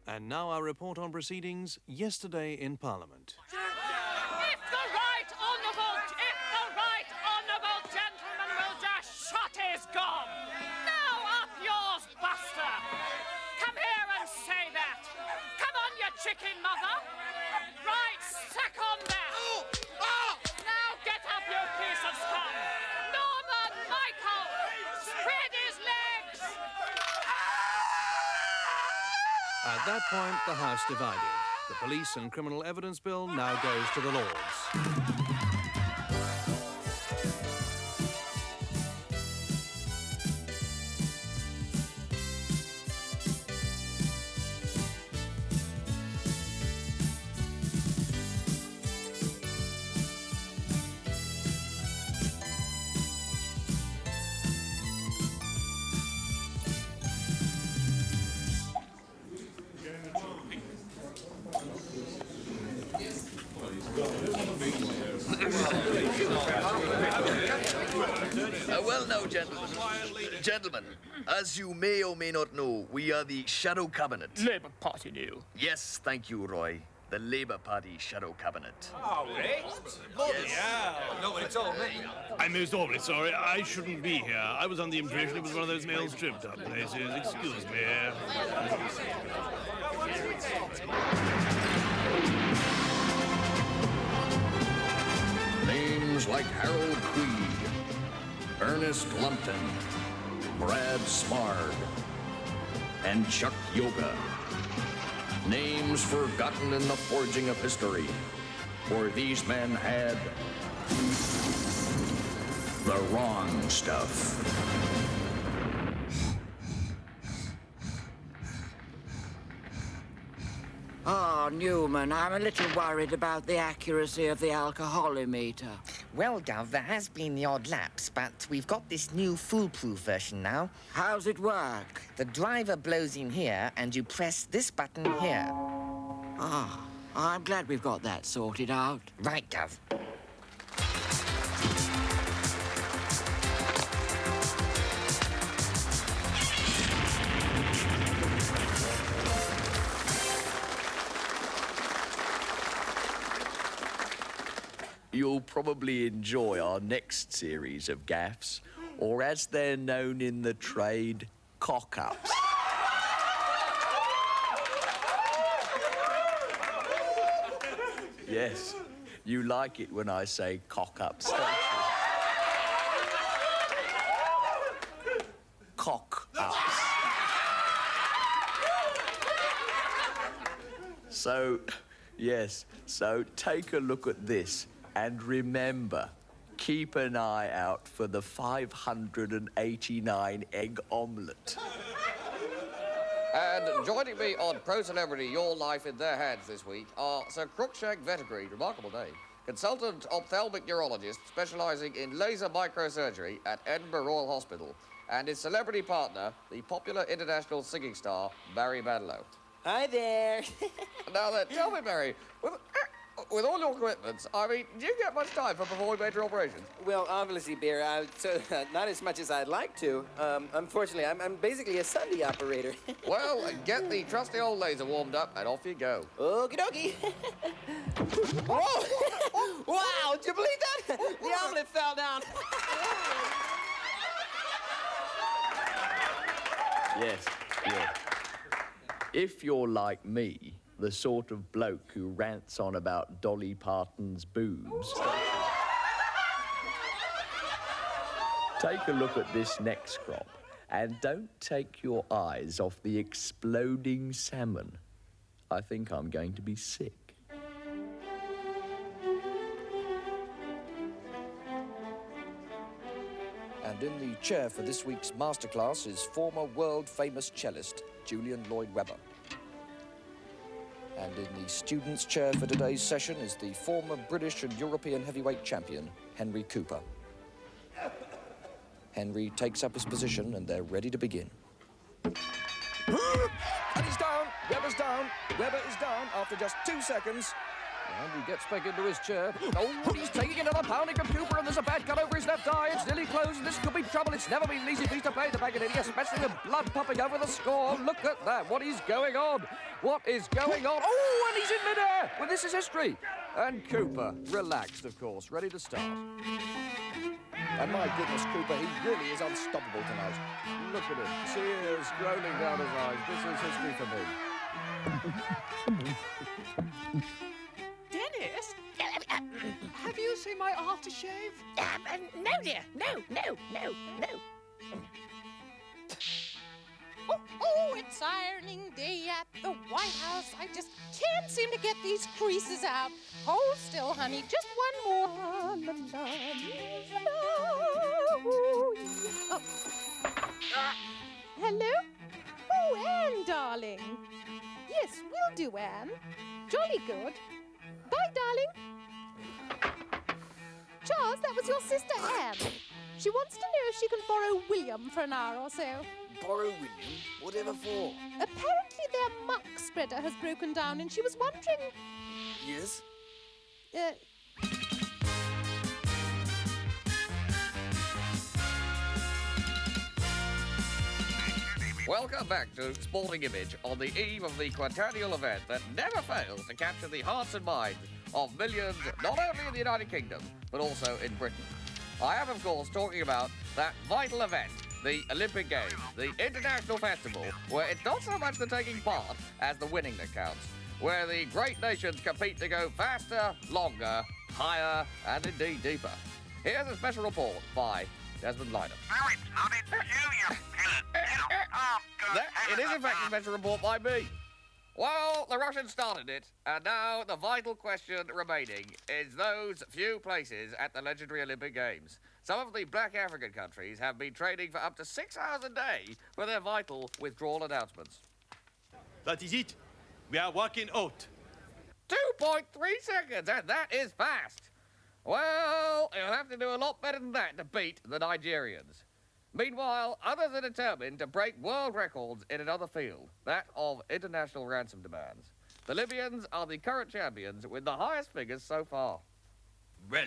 And now our report on proceedings yesterday in Parliament. If the right honourable gentleman will just shut his gob. Now up yours, Buster. Come here and say that. Come on, you chicken mother. Right, suck on that. Now get up, you piece of scum. Norman Michael, spread his legs. At that point, the House divided. The Police and Criminal Evidence Bill now goes to the Lords. Well, now, gentlemen, as you may or may not know, we are the Shadow Cabinet. Labour Party do. Yes, thank you, Roy. The Labour Party Shadow Cabinet. Oh, Rick? Yes. Nobody told me. I'm most awfully sorry. I shouldn't be here. I was under the impression it was one of those male stripped-up places. Excuse me. Names like Harold Creed, Ernest Lumpton, Brad Smard, and Chuck Yoga. Names forgotten in the forging of history, for these men had the wrong stuff. Oh, Newman, I'm a little worried about the accuracy of the alcoholimeter. Well, Gov, there has been the odd lapse, but we've got this new foolproof version now. How's it work? The driver blows in here, and you press this button here. Ah, I'm glad we've got that sorted out. Right, Gov. You'll probably enjoy our next series of gaffes, or as they're known in the trade, cock-ups. Yes, you like it when I say cock-ups, don't you? Cock-ups. So, yes, so take a look at this. And remember, keep an eye out for the 589 egg omelette. And joining me on Pro Celebrity, Your Life in Their Hands this week are Sir Crookshank Veterinary, remarkable name, consultant ophthalmic neurologist specialising in laser microsurgery at Edinburgh Royal Hospital, and his celebrity partner, the popular international singing star, Barry Manilow. Hi there. Now then, tell me, Barry, with all your commitments, I mean, do you get much time for performing major operations? Well, obviously, Beer, not as much as I'd like to. Unfortunately, I'm basically a Sunday operator. Well, get the trusty old laser warmed up and off you go. Okie dokie. Whoa! Wow, did you believe that? The omelet fell down. Yes, yes. If you're like me, the sort of bloke who rants on about Dolly Parton's boobs, take a look at this next crop and don't take your eyes off the exploding salmon. I think I'm going to be sick. And in the chair for this week's masterclass is former world-famous cellist Julian Lloyd Webber. And in the students' chair for today's session is the former British and European heavyweight champion, Henry Cooper. Henry takes up his position and they're ready to begin. And he's down! Webber's down! Webber is down after just 2 seconds. And he gets back into his chair. Oh, he's taking another pounding from Cooper, and there's a bad cut over his left eye. It's nearly closed, and this could be trouble. It's never been an easy piece to play the Paganini, especially with blood popping over the score. Look at that. What is going on? What is going on? Oh, and he's in midair. Well, this is history. And Cooper, relaxed, of course, ready to start. And my goodness, Cooper, he really is unstoppable tonight. Look at him. Tears rolling down his eyes. This is history for me. Dennis? Have you seen my aftershave? No, dear. No. Oh, it's ironing day at the White House. I just can't seem to get these creases out. Hold still, honey. Just one more. La, la, la, oh. Hello? Oh, Anne, darling. Yes, we'll do, Anne. Jolly good. Bye, darling. Charles, that was your sister Anne. She wants to know if she can borrow William for an hour or so. Borrow William? Whatever for? Apparently their muck spreader has broken down and she was wondering... Yes? Welcome back to Sporting Image on the eve of the quadrennial event that never fails to capture the hearts and minds of millions, not only in the United Kingdom, but also in Britain. I am, of course, talking about that vital event, the Olympic Games, the international festival, where it's not so much the taking part as the winning that counts, where the great nations compete to go faster, longer, higher, and indeed deeper. Here's a special report by Desmond Lynham. No, it's not. It's you It is, in fact, a special report by me. Well, the Russians started it, and now the vital question remaining is those few places at the legendary Olympic Games. Some of the black African countries have been training for up to 6 hours a day for their vital withdrawal announcements. That is it. We are walking out. 2.3 seconds, and that is fast. Well, you'll have to do a lot better than that to beat the Nigerians. Meanwhile, others are determined to break world records in another field, that of international ransom demands. The Libyans are the current champions with the highest figures so far. Well,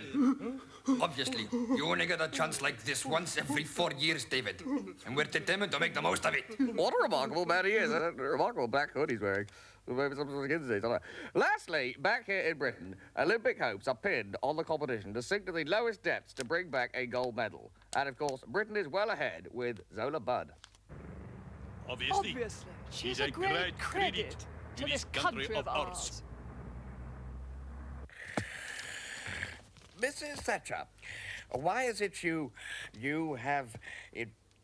obviously, you only get a chance like this once every 4 years, David. And we're determined to make the most of it. What a remarkable man he is. A remarkable black hood he's wearing. Maybe some sort of Guinness, I don't know. Lastly, back here in Britain, Olympic hopes are pinned on the competition to sink to the lowest depths to bring back a gold medal. And, of course, Britain is well ahead with Zola Budd. Obviously. She's a great credit to this country of ours. Mrs. Thatcher, why is it you have,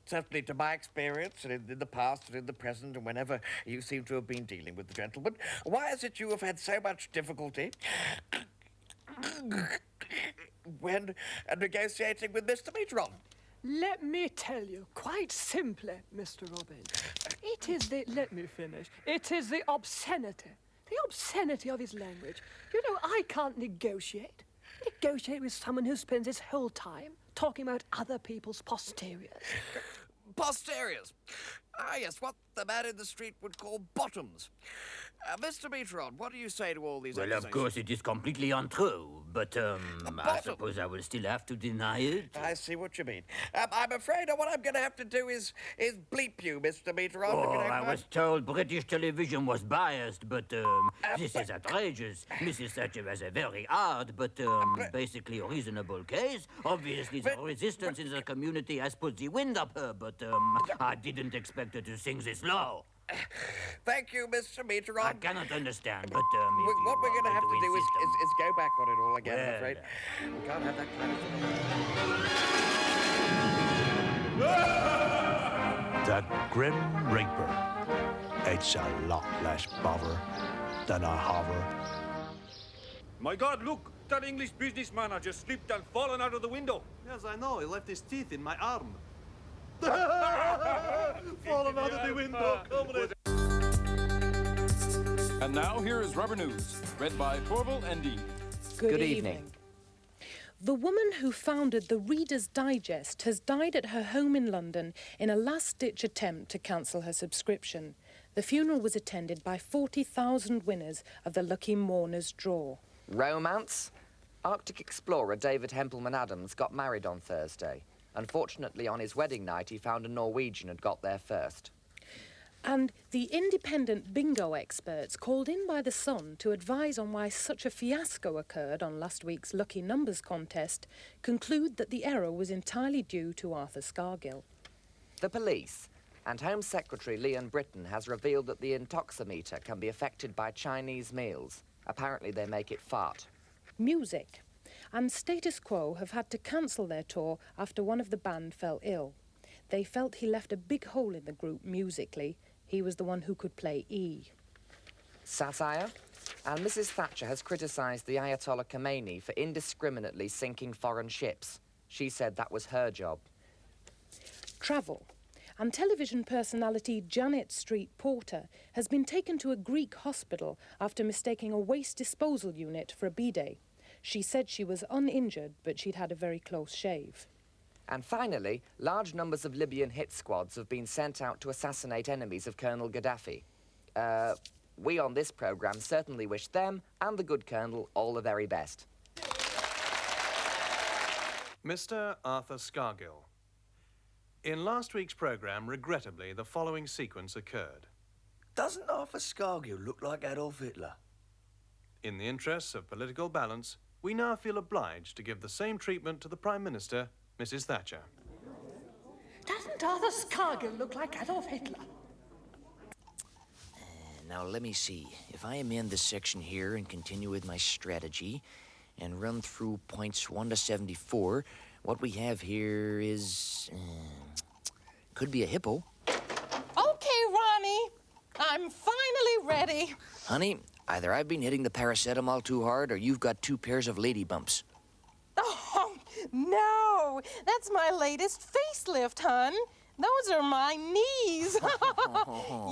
certainly to my experience, and in the past and in the present, and whenever you seem to have been dealing with the gentleman, why is it you have had so much difficulty when negotiating with Mr. Mitron? Let me tell you, quite simply, Mr. Robin, it is the... Let me finish. It is the obscenity. The obscenity of his language. You know, I can't negotiate. Negotiate with someone who spends his whole time talking about other people's posteriors. Posteriors? Ah, yes, what the man in the street would call bottoms. Mr. Mitron, what do you say to all these accusations? Well, of course, it is completely untrue, but, I suppose I will still have to deny it. I see what you mean. I'm afraid what I'm going to have to do is bleep you, Mr. Mitron. Oh, I was told British television was biased, but, this is outrageous. Mrs. Thatcher has a very hard, but, basically reasonable case. Obviously, the resistance in the community has put the wind up her, but, I didn't expect her to sing this low. Thank you, Mr. Mitron. I cannot understand, but, what we're going to have to do is go back on it all again, well, I'm afraid. We can't have that kind of thing. The Grim Reaper. It's a lot less bother than a hover. My God, look! That English businessman has just slipped and fallen out of the window. Yes, I know. He left his teeth in my arm. Fallen out of the window. And now here is Rubber News, read by Corbel and Dean. Good evening. The woman who founded the Reader's Digest has died at her home in London in a last-ditch attempt to cancel her subscription. The funeral was attended by 40,000 winners of the Lucky Mourners draw. Romance? Arctic explorer David Hempelman Adams got married on Thursday. Unfortunately, on his wedding night, he found a Norwegian had got there first. And the independent bingo experts called in by the Sun to advise on why such a fiasco occurred on last week's Lucky Numbers contest conclude that the error was entirely due to Arthur Scargill. The police and Home Secretary Leon Britton has revealed that the intoximeter can be affected by Chinese meals. Apparently they make it fart. Music. And Status Quo have had to cancel their tour after one of the band fell ill. They felt he left a big hole in the group musically. He was the one who could play E. Satire? And Mrs. Thatcher has criticised the Ayatollah Khomeini for indiscriminately sinking foreign ships. She said that was her job. Travel. And television personality Janet Street Porter has been taken to a Greek hospital after mistaking a waste disposal unit for a bidet. She said she was uninjured, but she'd had a very close shave. And finally, large numbers of Libyan hit squads have been sent out to assassinate enemies of Colonel Gaddafi. We on this programme certainly wish them and the good Colonel all the very best. Mr. Arthur Scargill. In last week's programme, regrettably, the following sequence occurred. Doesn't Arthur Scargill look like Adolf Hitler? In the interests of political balance, we now feel obliged to give the same treatment to the Prime Minister, Mrs. Thatcher. Doesn't Arthur Scargill look like Adolf Hitler? Now, let me see. If I amend this section here and continue with my strategy and run through points 1 to 74, what we have here is... could be a hippo. Okay, Ronnie. I'm finally ready. Honey, either I've been hitting the paracetamol too hard or you've got 2 pairs of lady bumps. Oh, no. That's my latest facelift, hun. Those are my knees.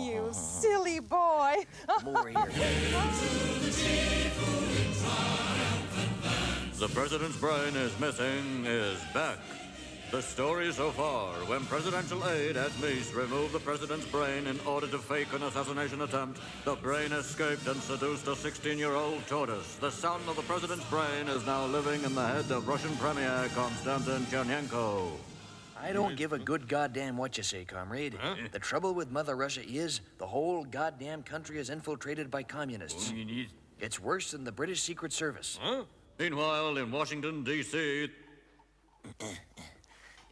You silly boy. More here. The president's brain is missing is back. The story so far, when presidential aide at Nice removed the president's brain in order to fake an assassination attempt, the brain escaped and seduced a 16-year-old tortoise. The son of the president's brain is now living in the head of Russian Premier Konstantin Chernenko. I don't give a good goddamn what you say, comrade. Huh? The trouble with Mother Russia is the whole goddamn country is infiltrated by communists. It's worse than the British Secret Service. Huh? Meanwhile, in Washington, D.C.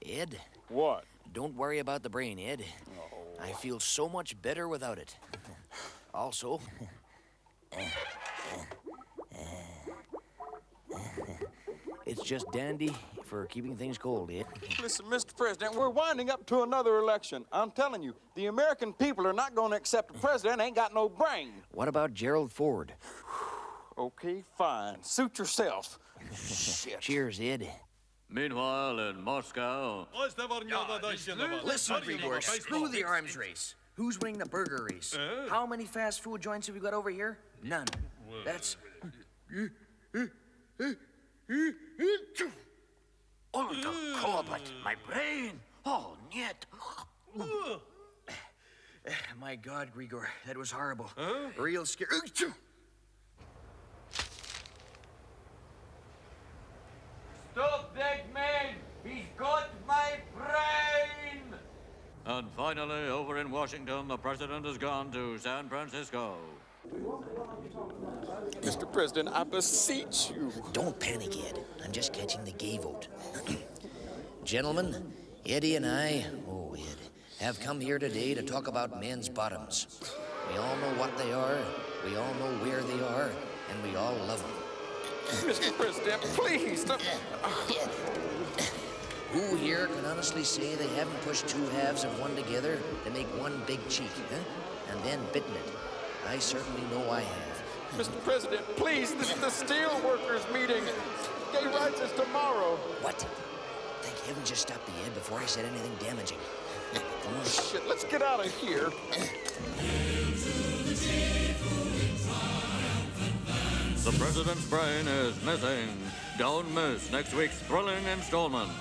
Ed? What? Don't worry about the brain, Ed. Oh. I feel so much better without it. Also... it's just dandy for keeping things cold, Ed. Listen, Mr. President, we're winding up to another election. I'm telling you, the American people are not going to accept a president that ain't got no brain. What about Gerald Ford? Okay, fine. Suit yourself. Shit. Cheers, Ed. Meanwhile, in Moscow... Listen, free boys, screw the arms race. Who's winning the burger race? How many fast food joints have we got over here? None. That's... Oh, the Corbett, my brain. Oh, niet. My God, Grigor, that was horrible. Real scary. Stop that man! He's got my brain! And finally, over in Washington, the president has gone to San Francisco. Mr. President, I beseech you. Don't panic, Ed. I'm just catching the gay vote. Gentlemen, Eddie and I, Ed, have come here today to talk about men's bottoms. We all know what they are, we all know where they are, and we all love them. Mr. President, please. Who here can honestly say they haven't pushed 2 halves of one together to make one big cheek, huh? And then bitten it? I certainly know I have. Mr. President, please, this is the steel workers meeting. Gay rights is tomorrow. What? Thank heaven just stopped the Ed before I said anything damaging. Come on. Shit, let's get out of here. The president's brain is missing. Don't miss next week's thrilling installment.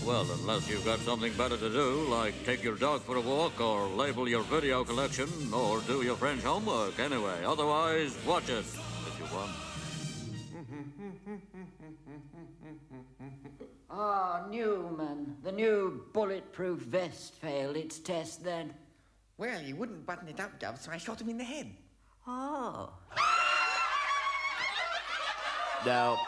Well, unless you've got something better to do, like take your dog for a walk or label your video collection or do your French homework anyway. Otherwise, watch it if you want. Ah, Newman. The new bulletproof vest failed its test then. Well, he wouldn't button it up, Dove, so I shot him in the head. Oh. Now,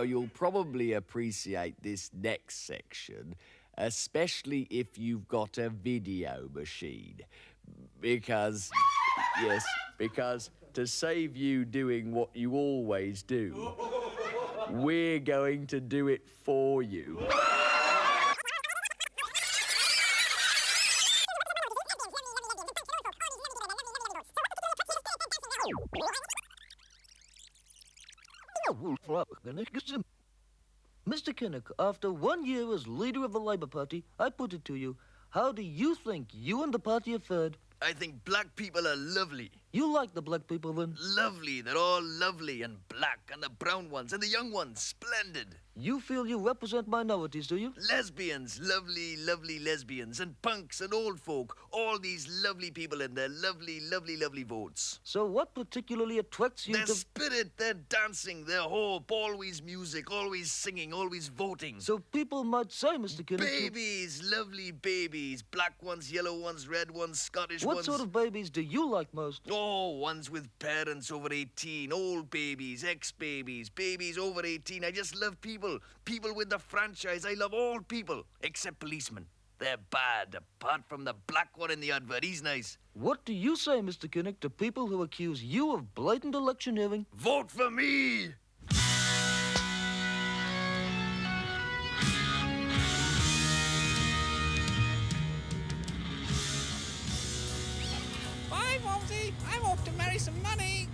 you'll probably appreciate this next section, especially if you've got a video machine. Because to save you doing what you always do, we're going to do it for you. Mr. Kinnock, after 1 year as leader of the Labour Party, I put it to you, how do you think you and the party have fared? I think black people are lovely. You like the black people, then? Lovely. They're all lovely and black, and the brown ones and the young ones, splendid. You feel you represent minorities, do you? Lesbians, lovely, lovely lesbians, and punks and old folk, all these lovely people and their lovely, lovely, lovely votes. So what particularly attracts you their to... spirit, their dancing, their hope, always music, always singing, always voting. So people might say, Mr. Kinnock... Babies, lovely babies, black ones, yellow ones, red ones, Scottish ones. What sort of babies do you like most? Oh, ones with parents over 18, old babies, ex-babies, babies over 18. I just love people. People with the franchise. I love all people, except policemen. They're bad, apart from the black one in the advert. He's nice. What do you say, Mr. Kinnock, to people who accuse you of blatant electioneering? Vote for me! Bye, Mumsy. I'm off to marry some money.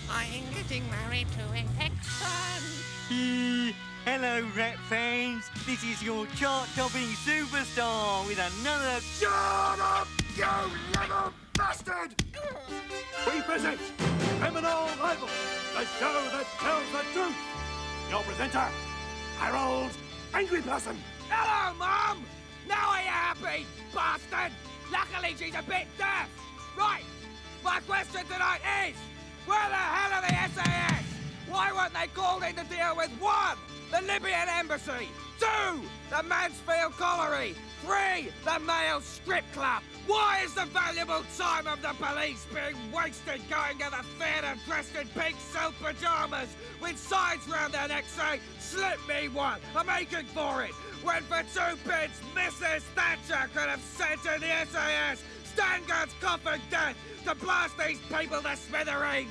I'm getting married to an ex-son. Hello, rap fans. This is your chart-topping superstar with another... Shut up, you little bastard! We present Criminal Rival, the show that tells the truth. Your presenter, Harold Angry Person. Hello, Mum! Now are you happy, bastard? Luckily, she's a bit deaf. Right, my question tonight is, where the hell are the SAS? Why weren't they called in to deal with 1, the Libyan embassy, 2, the Mansfield Colliery, 3, the male strip club? Why is the valuable time of the police being wasted going to the theatre dressed in pink silk pyjamas with signs round their necks saying, slip me one, I'm aching for it, when for 2 bits Mrs. Thatcher could have sent in the SAS Stanguns coughing death to blast these people to smithereens?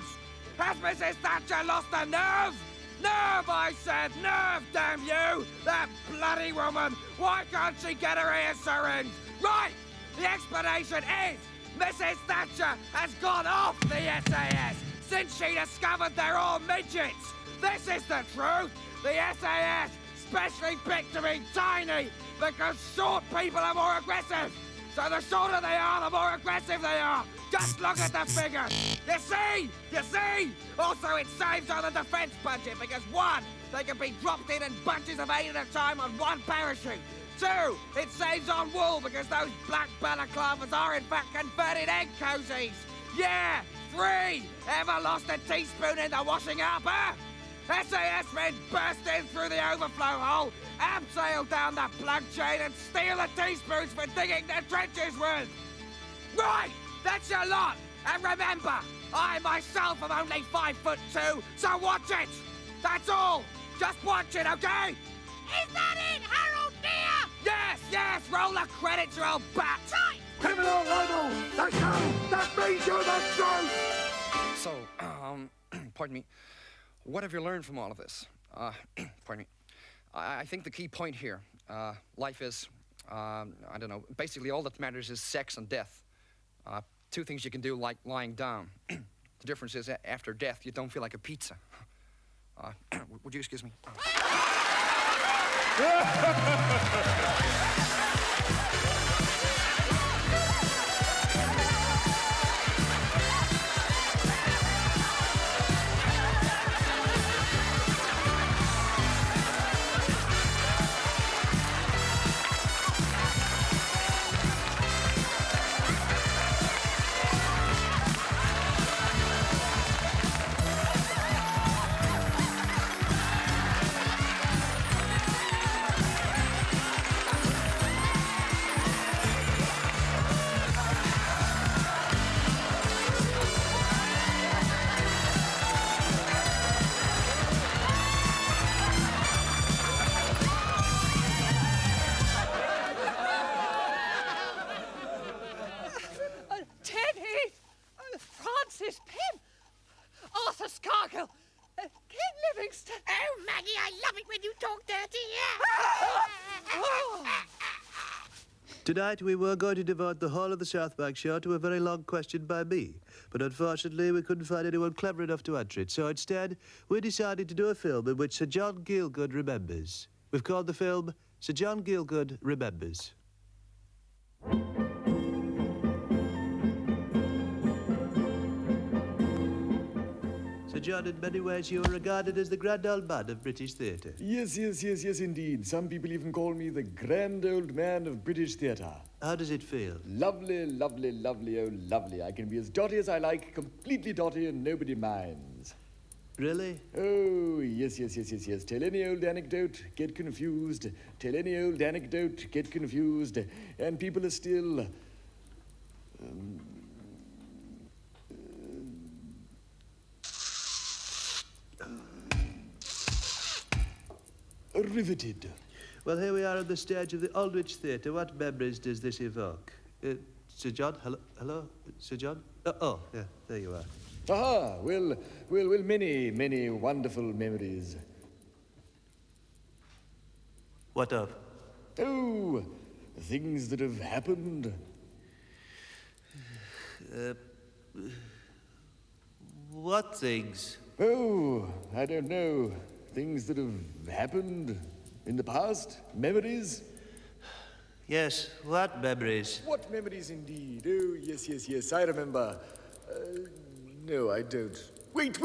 Has Mrs. Thatcher lost her nerve? Nerve, I said! Nerve, damn you! That bloody woman! Why can't she get her ear syringed? Right! The explanation is Mrs. Thatcher has gone off the SAS since she discovered they're all midgets. This is the truth. The SAS specially picked to be tiny because short people are more aggressive. So the shorter they are, the more aggressive they are. Just look at the figures. You see? You see? Also, it saves on the defense budget because 1, they can be dropped in bunches of 8 at a time on 1 parachute. 2, it saves on wool because those black balaclavas are in fact converted egg cozies. Yeah. 3, ever lost a teaspoon in the washing up, huh? SAS men burst in through the overflow hole, abseil down the plug chain and steal the teaspoons for digging their trenches with. Right, that's your lot. And remember, I myself am only 5'2", so watch it. That's all. Just watch it, okay? Is that it, Harold dear? Yes, yes, roll the credits, you old bat. Tight. Criminal Rival, the show that brings you the truth. So, pardon me. What have you learned from all of this? Pardon me. I think the key point here, life is, I don't know, basically all that matters is sex and death. 2 things you can do like lying down. The difference is after death, you don't feel like a pizza. Would you excuse me? Maggie, I love it when you talk dirty. Tonight, we were going to devote the whole of the South Bank show to a very long question by me. But unfortunately, we couldn't find anyone clever enough to answer it. So instead, we decided to do a film in which Sir John Gielgud remembers. We've called the film Sir John Gielgud Remembers. Sir John, in many ways, you are regarded as the grand old man of British theatre. Yes, indeed. Some people even call me the grand old man of British theatre. How does it feel? Lovely, lovely, lovely, oh, lovely. I can be as dotty as I like, completely dotty, and nobody minds. Really? Oh, yes. Tell any old anecdote, get confused. Tell any old anecdote, get confused. And people are still... riveted. Well, here we are on the stage of the Aldwych Theatre. What memories does this evoke? Sir John? Hello? Sir John? Oh, yeah, there you are. Aha, well, many wonderful memories. What of? Oh, things that have happened. What things? Oh, I don't know. Things that have happened in the past? Memories? Yes, what memories? What memories indeed? Oh, yes, I remember. No, I don't. Wait,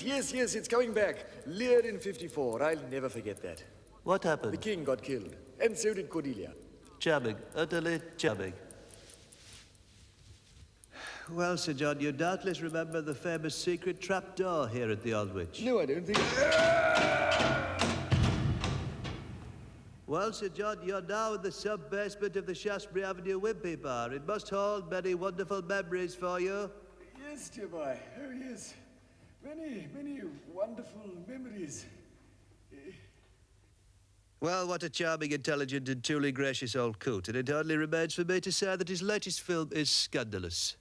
yes, it's coming back. Lear in 54, I'll never forget that. What happened? The king got killed, and so did Cordelia. Charming, utterly charming. Well, Sir John, you doubtless remember the famous secret trapdoor here at the Aldwych. No, I don't think... Well, Sir John, you're now in the sub-basement of the Shaftesbury Avenue Wimpy Bar. It must hold many wonderful memories for you. Yes, dear boy. Oh, yes. Many wonderful memories. Well, what a charming, intelligent and truly gracious old coot. And it hardly remains for me to say that his latest film is scandalous.